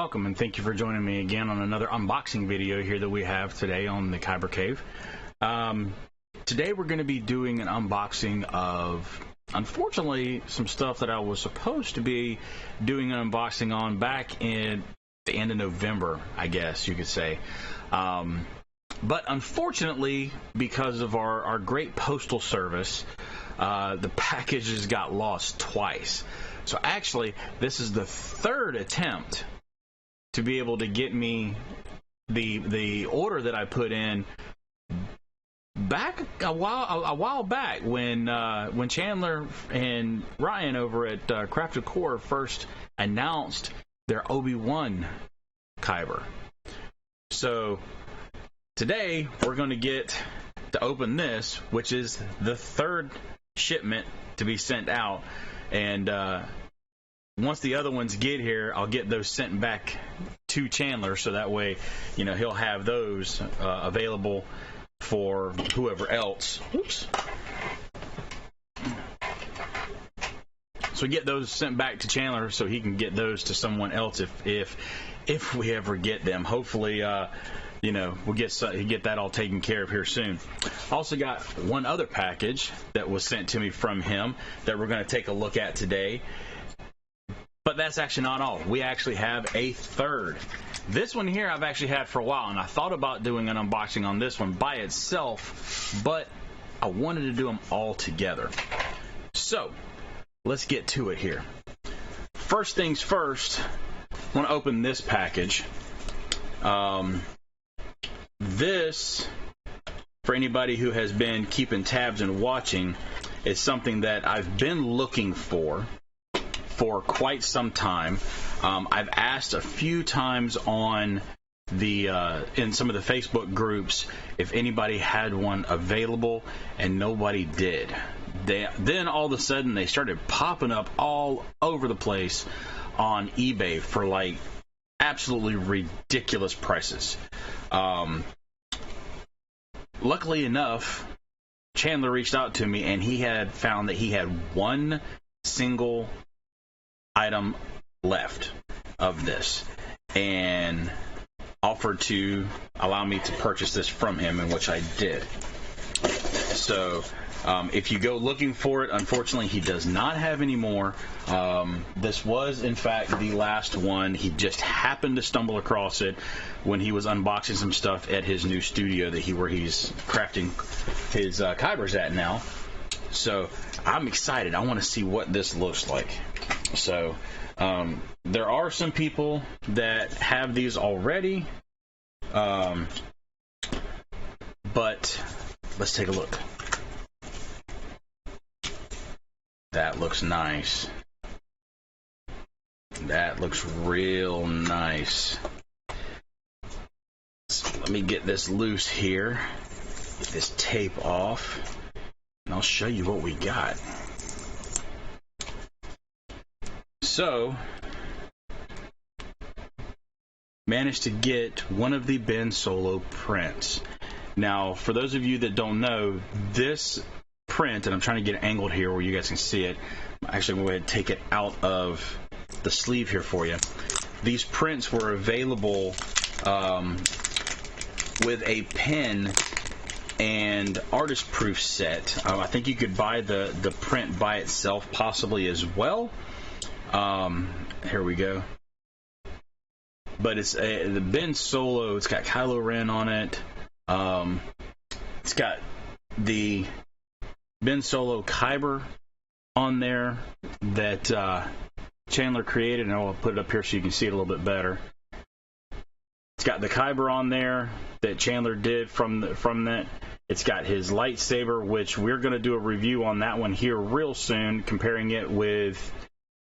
welcome and thank you for joining me again on another unboxing video here that we have today on the Kyber Cave. Today we're going to be doing an unboxing of, unfortunately, some stuff that I was supposed to be doing an unboxing on back in the end of November, I guess you could say. But unfortunately, because of our great postal service, the packages got lost twice. So actually, this is the third attempt to be able to get me the order that I put in back a while back when Chandler and Ryan over at Crafted Core first announced their Obi-Wan Kyber. So today we're going to get to open this, which is the third shipment to be sent out, and once the other ones get here, I'll get those sent back to Chandler, so that way, you know, he'll have those available for whoever else. Oops. So get those sent back to Chandler so he can get those to someone else if we ever get them. Hopefully, you know, we'll get that all taken care of here soon. Also got one other package that was sent to me from him that we're going to take a look at today. But that's actually not all. We actually have a third. This one here I've actually had for a while, and I thought about doing an unboxing on this one by itself, but I wanted to do them all together. So let's get to it here. First things first, I want to open this package. This, for anybody who has been keeping tabs and watching, is something that I've been looking for quite some time. I've asked a few times on the in some of the Facebook groups if anybody had one available, and nobody did. Then all of a sudden they started popping up all over the place on eBay for like absolutely ridiculous prices. Luckily enough, Chandler reached out to me and he had found that he had one single item left of this and offered to allow me to purchase this from him, in which I did. So if you go looking for it, unfortunately he does not have any more. This was in fact the last one. He just happened to stumble across it when he was unboxing some stuff at his new studio where he's crafting his Kybers at now. So I'm excited. I want to see what this looks like. So there are some people that have these already, but let's take a look. That looks nice. That looks real nice. So let me get this loose here. Get this tape off, and I'll show you what we got. So, managed to get one of the Ben Solo prints. Now, for those of you that don't know, this print, and I'm trying to get it angled here where you guys can see it. I'm actually going to go ahead and take it out of the sleeve here for you. These prints were available with a pen and artist proof set. I think you could buy the print by itself possibly as well. Here we go. But it's the Ben Solo. It's got Kylo Ren on it. It's got the Ben Solo Kyber on there that Chandler created, and I'll put it up here so you can see it a little bit better. It's got the Kyber on there that Chandler did from that. It's got his lightsaber, which we're going to do a review on that one here real soon, comparing it with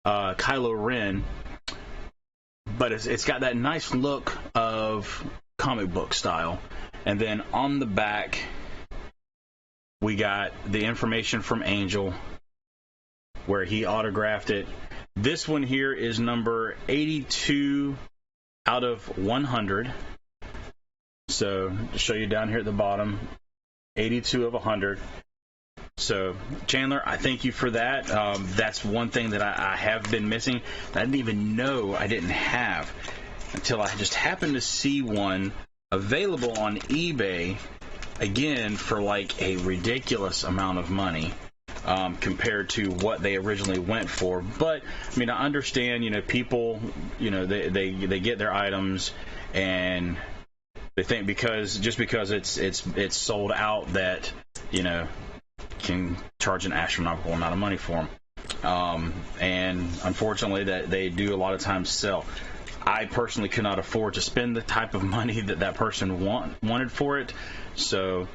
Kylo Ren. But it's got that nice look of comic book style. And then on the back, we got the information from Angel, where he autographed it. This one here is number 82 out of 100. So, to show you down here at the bottom, 82 of 100. So, Chandler, I thank you for that. That's one thing that I have been missing. I didn't even know I didn't have. until I just happened to see one available on eBay, again, for like a ridiculous amount of money. Compared to what they originally went for. But I mean, I understand, you know, people, you know, they get their items and they think because it's sold out that, you know, can charge an astronomical amount of money for them. And unfortunately, that they do a lot of times sell. I personally could not afford to spend the type of money that that person wanted for it, so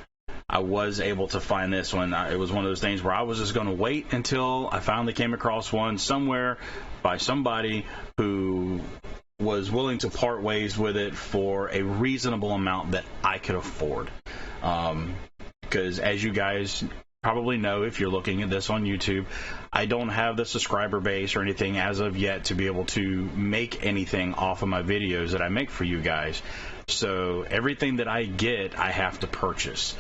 I was able to find this one. It was one of those things where I was just going to wait until I finally came across one somewhere by somebody who was willing to part ways with it for a reasonable amount that I could afford. Because as you guys probably know, if you're looking at this on YouTube, I don't have the subscriber base or anything as of yet to be able to make anything off of my videos that I make for you guys. So everything that I get, I have to purchase.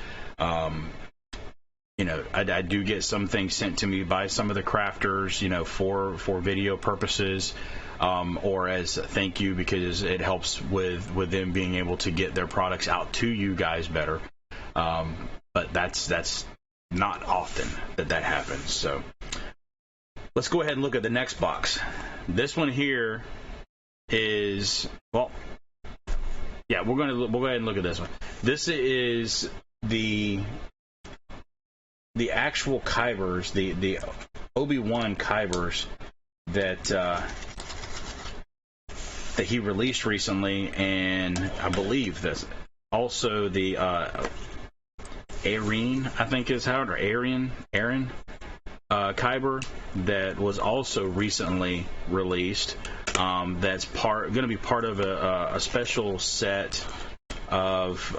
You know, I do get some things sent to me by some of the crafters, you know, for video purposes, or as a thank you, because it helps with them being able to get their products out to you guys better. But that's not often that happens. So let's go ahead and look at the next box. This one here is, well, yeah, we'll go ahead and look at this one. This is the actual Kybers, the Obi-Wan Kybers that he released recently, and I believe this also the Arene, I think is how it, or Airenn Kyber, that was also recently released. That's going to be part of a special set of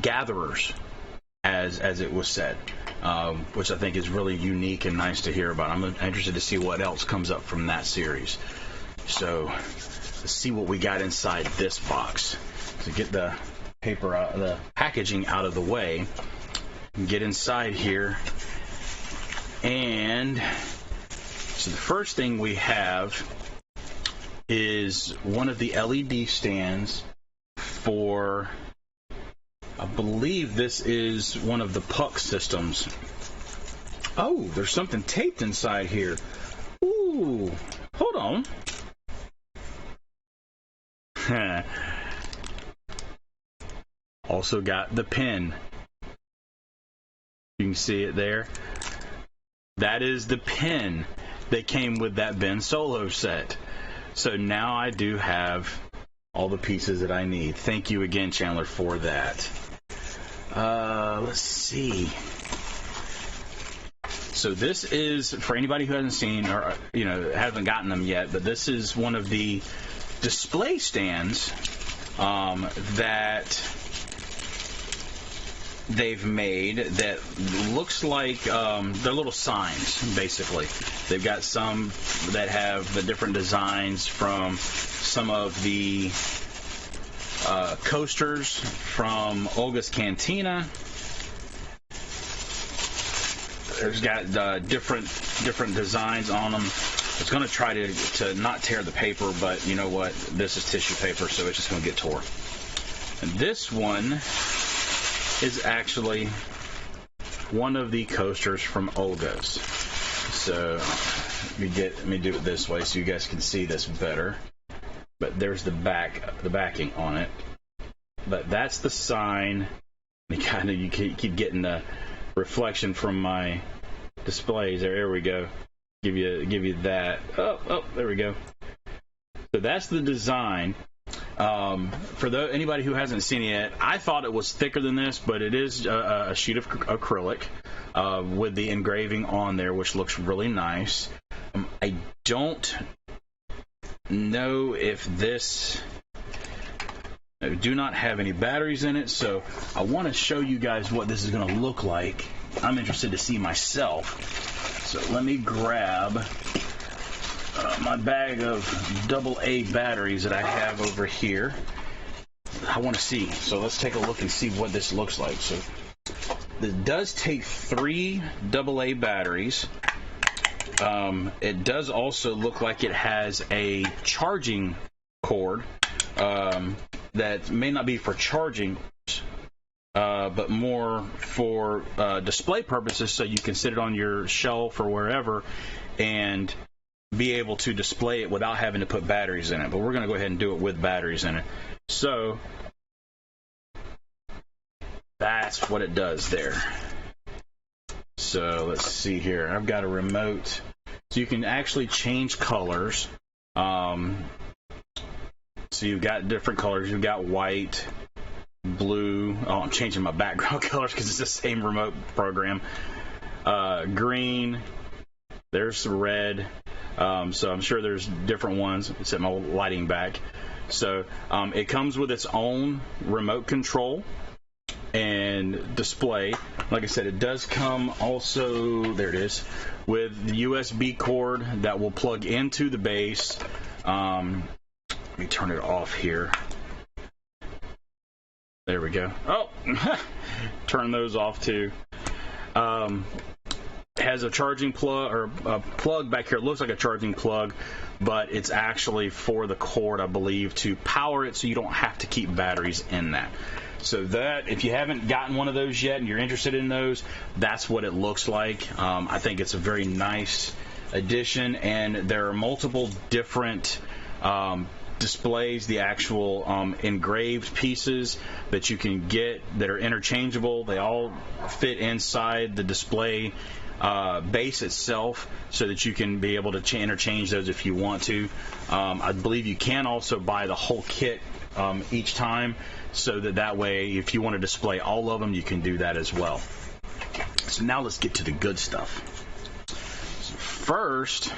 gatherers, as it was said, which I think is really unique and nice to hear about. I'm interested to see what else comes up from that series. So let's see what we got inside this box. To get the paper out, the packaging out of the way, and get inside here. And so the first thing we have is one of the LED stands for, I believe this is one of the puck systems. Oh, there's something taped inside here. Ooh, hold on. Also got the pin. You can see it there. That is the pin that came with that Ben Solo set. So now I do have all the pieces that I need. Thank you again, Chandler, for that. Let's see. So this is, for anybody who hasn't seen or, you know, hasn't gotten them yet, but this is one of the display stands that they've made that looks like they're little signs, basically. They've got some that have the different designs from some of the coasters from Olga's Cantina. There's got different designs on them. I was going to try to not tear the paper, but you know what? This is tissue paper, so it's just going to get tore. And this one is actually one of the coasters from Olga's. So let me do it this way so you guys can see this better. But there's the backing on it. But that's the sign. You keep getting the reflection from my displays. There we go. Give you that. Oh, there we go. So that's the design. For anybody who hasn't seen it yet, I thought it was thicker than this, but it is a sheet of acrylic with the engraving on there, which looks really nice. I don't know if this... I do not have any batteries in it, so I want to show you guys what this is going to look like. I'm interested to see myself. So let me grab my bag of AA batteries that I have over here. I want to see. So let's take a look and see what this looks like. So it does take 3 AA batteries. It does also look like it has a charging cord that may not be for charging, but more for display purposes, so you can sit it on your shelf or wherever and be able to display it without having to put batteries in it. But we're going to go ahead and do it with batteries in it. So that's what it does there. So let's see here. I've got a remote, so you can actually change colors. So you've got different colors. You've got white, blue. Oh, I'm changing my background colors because it's the same remote program. Green. There's red. So I'm sure there's different ones. Set my lighting back. So it comes with its own remote control and display. Like I said, it does come also, there it is, with the USB cord that will plug into the base. Let me turn it off here. There we go. Oh, turn those off too. Has a charging plug, or a plug back here. It looks like a charging plug, but it's actually for the cord, I believe, to power it, so you don't have to keep batteries in that. So that, if you haven't gotten one of those yet and you're interested in those, that's what it looks like. I think it's a very nice addition, and there are multiple different displays, the actual engraved pieces that you can get that are interchangeable. They all fit inside the display base itself, so that you can be able to interchange those if you want to. I believe you can also buy the whole kit each time, so that way if you want to display all of them, you can do that as well. So now let's get to the good stuff. So first,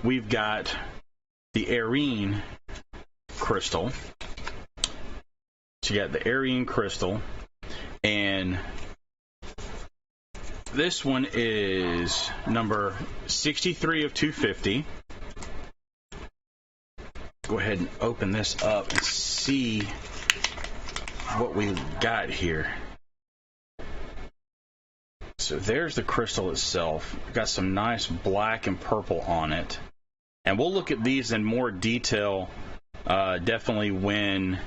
we've got the Arene Crystal. So you got the Arene Crystal, and this one is number 63 of 250. Go ahead and open this up and see what we got here. So there's the crystal itself. Got some nice black and purple on it. And we'll look at these in more detail definitely when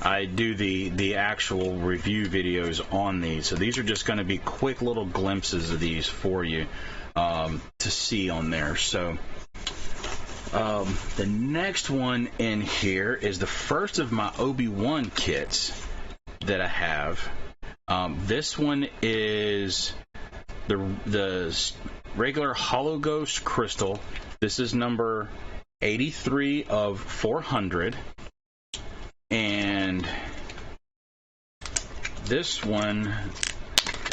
I do the actual review videos on these. So these are just going to be quick little glimpses of these for you to see on there. So the next one in here is the first of my Obi-Wan kits that I have. This one is the regular Hologhost Crystal. This is number 83 of 400. And this one,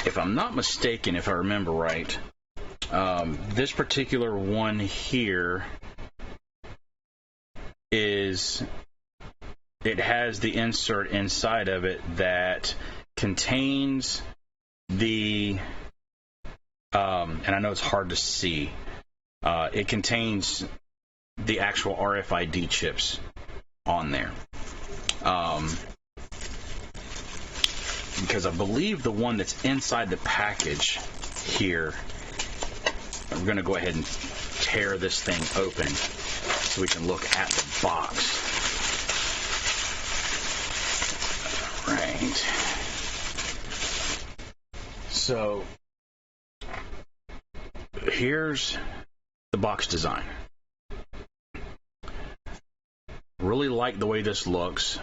if I'm not mistaken, if I remember right, this particular one here it has the insert inside of it that contains the, and I know it's hard to see, it contains the actual RFID chips on there. Because I believe the one that's inside the package here, I'm going to go ahead and tear this thing open so we can look at the box. Right. So here's the box design. Really like the way this looks.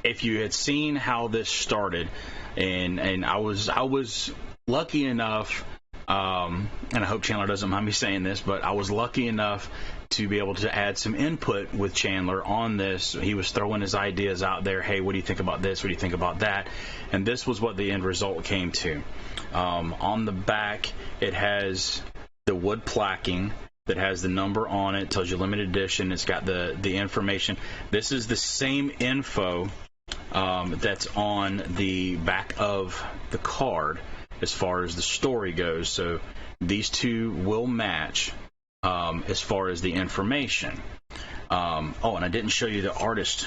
If you had seen how this started, and I was lucky enough, and I hope Chandler doesn't mind me saying this, but I was lucky enough to be able to add some input with Chandler on this. He was throwing his ideas out there. Hey, what do you think about this? What do you think about that? And this was what the end result came to. On the back, it has the wood placking that has the number on it, tells you limited edition. It's got the information. This is the same info that's on the back of the card as far as the story goes. So these two will match as far as the information. Oh, and I didn't show you the artist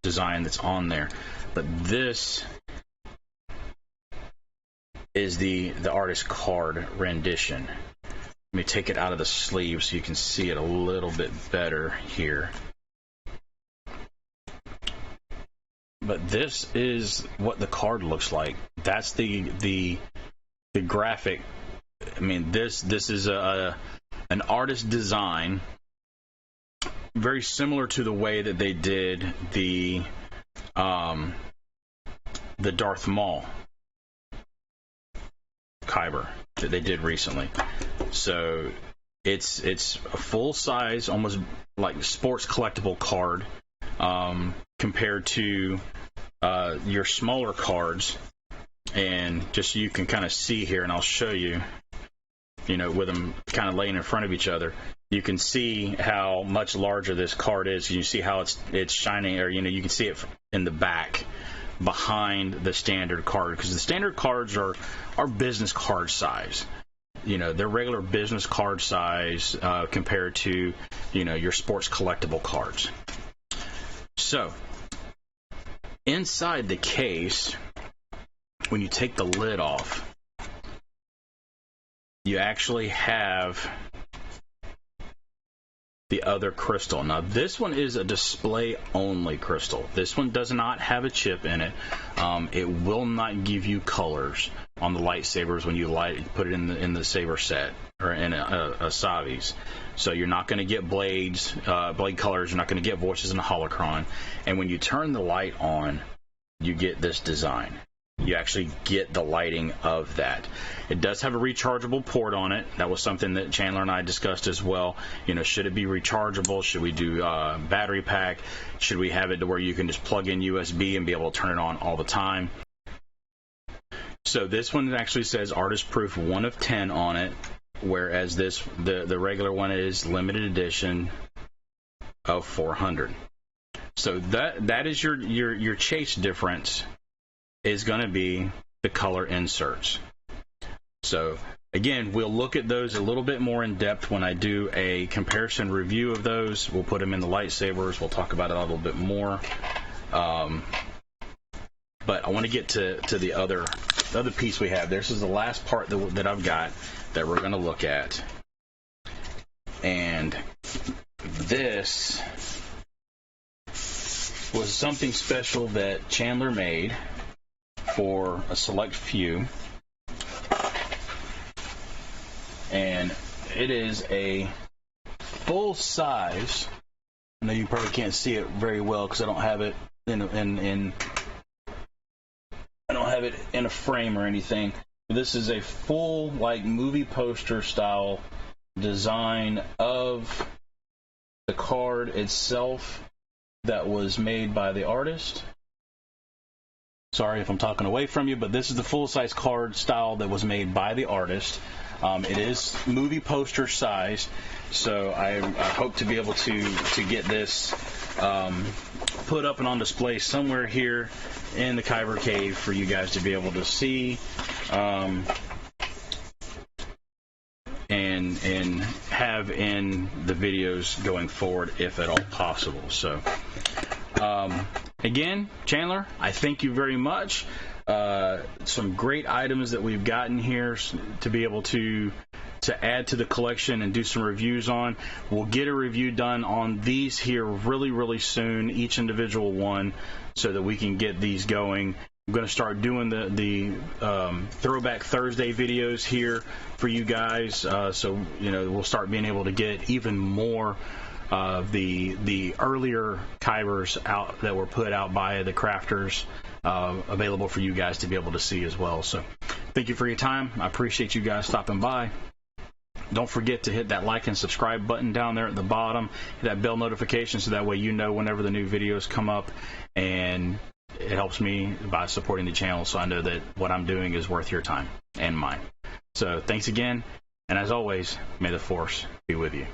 design that's on there, but this is the artist card rendition. me take it out of the sleeve so you can see it a little bit better here. But this is what the card looks like. That's the graphic. I mean, this is an artist design, very similar to the way that they did the Darth Maul Kyber that they did recently. So it's a full size, almost like sports collectible card, compared to your smaller cards. And just so you can kind of see here, and I'll show you, with them kind of laying in front of each other, you can see how much larger this card is. You see how it's shining, or you can see it in the back behind the standard card, because the standard cards are business card size. They're regular business card size compared to your sports collectible cards. So inside the case, when you take the lid off, you actually have the other crystal. Now, this one is a display-only crystal. This one does not have a chip in it. It will not give you colors on the lightsabers when you put it in the saber set or in a Savi's. So you're not going to get blade colors. You're not going to get voices in a holocron. And when you turn the light on, you get this design. You actually get the lighting of that. It does have a rechargeable port on it. That was something that Chandler and I discussed as well. Should it be rechargeable? Should we do battery pack? Should we have it to where you can just plug in USB and be able to turn it on all the time? So this one actually says artist proof 1 of 10 on it, whereas the regular one is limited edition of 400. So that is your chase difference, is going to be the color inserts. So again, we'll look at those a little bit more in depth when I do a comparison review of those. We'll put them in the lightsabers. We'll talk about it a little bit more. But I want to get to the other piece we have. This is the last part that I've got that we're going to look at. And this was something special that Chandler made for a select few, and it is a full size. I know you probably can't see it very well because I don't have it in a frame or anything. This is a full, like, movie poster style design of the card itself that was made by the artist. Sorry if I'm talking away from you, but this is the full-size card style that was made by the artist. It is movie poster size, so I hope to be able to get this put up and on display somewhere here in the Kyber Cave for you guys to be able to see and have in the videos going forward, if at all possible. So again, Chandler, I thank you very much. Some great items that we've gotten here to be able to add to the collection and do some reviews on. We'll get a review done on these here really, really soon, each individual one, so that we can get these going. I'm going to start doing the Throwback Thursday videos here for you guys, so we'll start being able to get even more the earlier Kybers out that were put out by the crafters, available for you guys to be able to see as well. So thank you for your time. I appreciate you guys stopping by. Don't forget to hit that like and subscribe button down there at the bottom. Hit that bell notification so that way you know whenever the new videos come up, and it helps me by supporting the channel, so I know that what I'm doing is worth your time and mine. So thanks again, and as always, may the Force be with you.